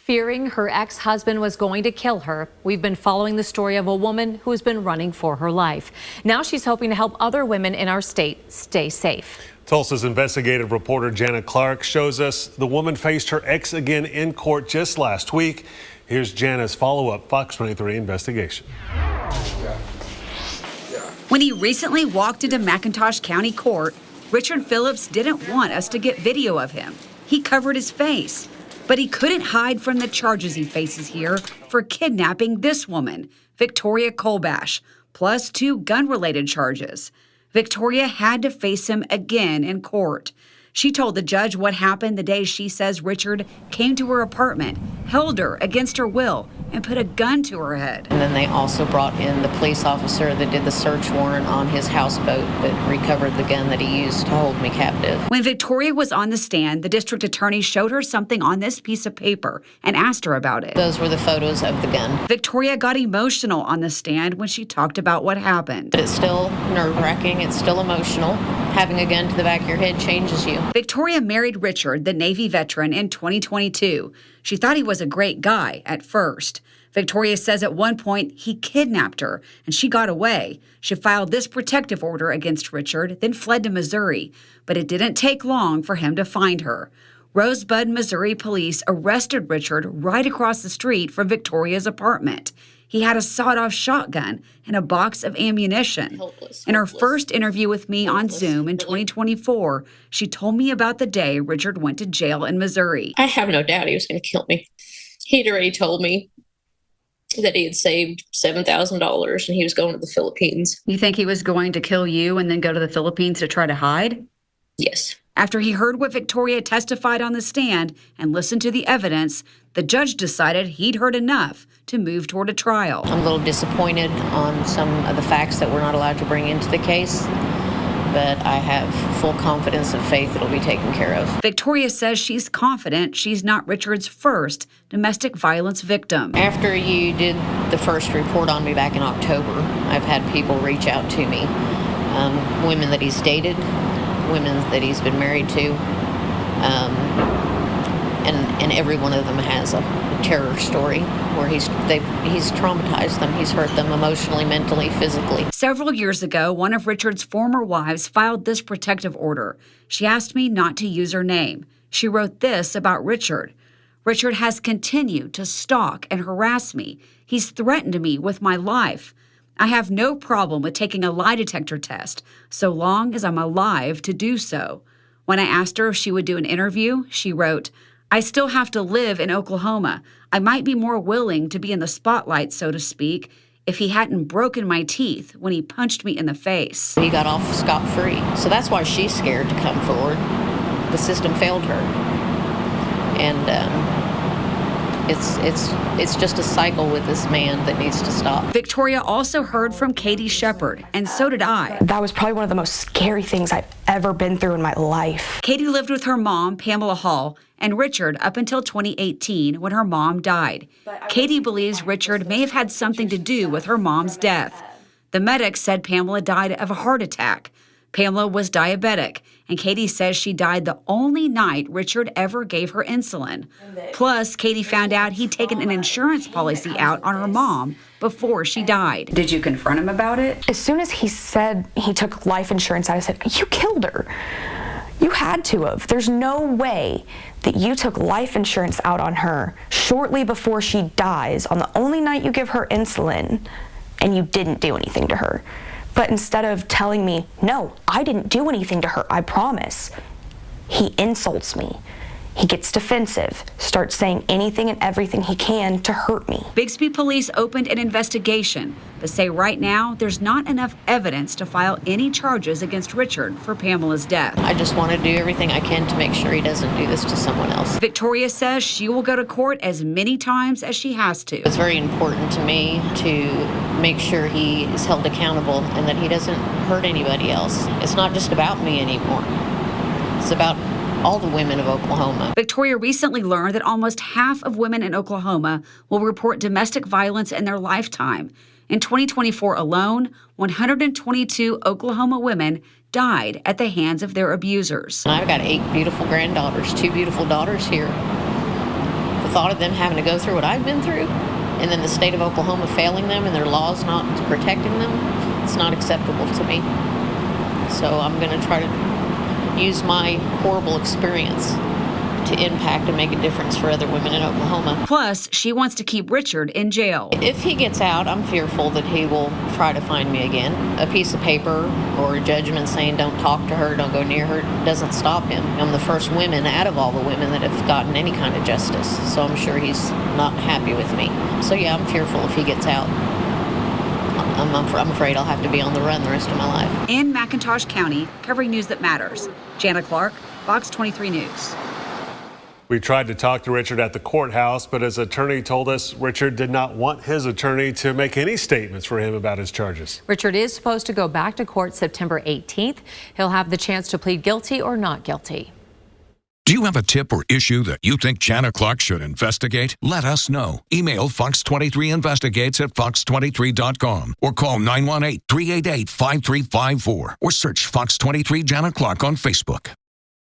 Fearing her ex-husband was going to kill her, we've been following the story of a woman who's been running for her life. Now she's hoping to help other women in our state stay safe. Tulsa's investigative reporter Janet Clark shows us the woman faced her ex again in court just last week. Here's Janet's follow-up Fox 23 investigation. When he recently walked into McIntosh County Court, Richard Phillips didn't want us to get video of him. He covered his face. But he couldn't hide from the charges he faces here for kidnapping this woman, Victoria Colbash, plus 2 gun-related charges. Victoria had to face him again in court. She told the judge what happened the day she says Richard came to her apartment, held her against her will, and put a gun to her head. And then they also brought in the police officer that did the search warrant on his houseboat that recovered the gun that he used to hold me captive. When Victoria was on the stand, the district attorney showed her something on this piece of paper and asked her about it. Those were the photos of the gun. Victoria got emotional on the stand when she talked about what happened. But it's still nerve-wracking. It's still emotional. Having a gun to the back of your head changes you. Victoria married Richard, the Navy veteran, in 2022. She thought he was a great guy at first. Victoria says at one point he kidnapped her and she got away. She filed this protective order against Richard, then fled to Missouri, but it didn't take long for him to find her. Rosebud, Missouri police arrested Richard right across the street from Victoria's apartment. He had a sawed-off shotgun and a box of ammunition. In her first interview with me on Zoom in 2024, she told me about the day Richard went to jail in Missouri. I have no doubt he was going to kill me. He'd already told me that he had saved $7,000 and he was going to the Philippines. You think he was going to kill you and then go to the Philippines to try to hide? Yes. After he heard what Victoria testified on the stand and listened to the evidence, the judge decided he'd heard enough to move toward a trial. I'm a little disappointed on some of the facts that we're not allowed to bring into the case, but I have full confidence and faith it'll be taken care of. Victoria says she's confident she's not Richard's first domestic violence victim. After you did the first report on me back in October, I've had people reach out to me, women that he's dated, women that he's been married to, and every one of them has a terror story where he's traumatized them, he's hurt them emotionally, mentally, physically. Several years ago, one of Richard's former wives filed this protective order. She asked me not to use her name. She wrote this about Richard. Richard has continued to stalk and harass me. He's threatened me with my life. I have no problem with taking a lie detector test, so long as I'm alive to do so. When I asked her if she would do an interview, she wrote, I still have to live in Oklahoma. I might be more willing to be in the spotlight, so to speak, if he hadn't broken my teeth when he punched me in the face. He got off scot-free, so that's why she's scared to come forward. The system failed her. And it's just a cycle with this man that needs to stop. Victoria also heard from Katie Shepard, and so did I. That was probably one of the most scary things I've ever been through in my life. Katie lived with her mom, Pamela Hall, and Richard up until 2018 when her mom died. Katie believes Richard may have had something to do with her mom's death. The medics said Pamela died of a heart attack. Pamela was diabetic, and Katie says she died the only night Richard ever gave her insulin. Plus, Katie found out he'd taken an insurance policy out on her mom before she died. Did you confront him about it? As soon as he said he took life insurance out, I said, you killed her. You had to have. There's no way that you took life insurance out on her shortly before she dies on the only night you give her insulin and you didn't do anything to her. But instead of telling me, no, I didn't do anything to her, I promise, he insults me. He gets defensive, starts saying anything and everything he can to hurt me. Bixby police opened an investigation, but say right now there's not enough evidence to file any charges against Richard for Pamela's death. I just want to do everything I can to make sure he doesn't do this to someone else. Victoria says she will go to court as many times as she has to. It's very important to me to make sure he is held accountable and that he doesn't hurt anybody else. It's not just about me anymore. It's about all the women of Oklahoma. Victoria recently learned that almost half of women in Oklahoma will report domestic violence in their lifetime. In 2024 alone, 122 Oklahoma women died at the hands of their abusers. I've got 8 beautiful granddaughters, 2 beautiful daughters here. The thought of them having to go through what I've been through, and then the state of Oklahoma failing them and their laws not protecting them, it's not acceptable to me. So I'm going to try to use my horrible experience to impact and make a difference for other women in Oklahoma. Plus, she wants to keep Richard in jail. If he gets out, I'm fearful that he will try to find me again. A piece of paper or a judgment saying don't talk to her, don't go near her, doesn't stop him. I'm the first woman out of all the women that have gotten any kind of justice, so I'm sure he's not happy with me. So yeah, I'm fearful if he gets out. I'm afraid I'll have to be on the run the rest of my life. In McIntosh County, covering news that matters. Jana Clark, Fox 23 News. We tried to talk to Richard at the courthouse, but his attorney told us Richard did not want his attorney to make any statements for him about his charges. Richard is supposed to go back to court September 18th. He'll have the chance to plead guilty or not guilty. Do you have a tip or issue that you think Jana Clark should investigate? Let us know. Email Fox23 Investigates at fox23.com or call 918-388-5354 or search Fox 23 Jana Clark on Facebook.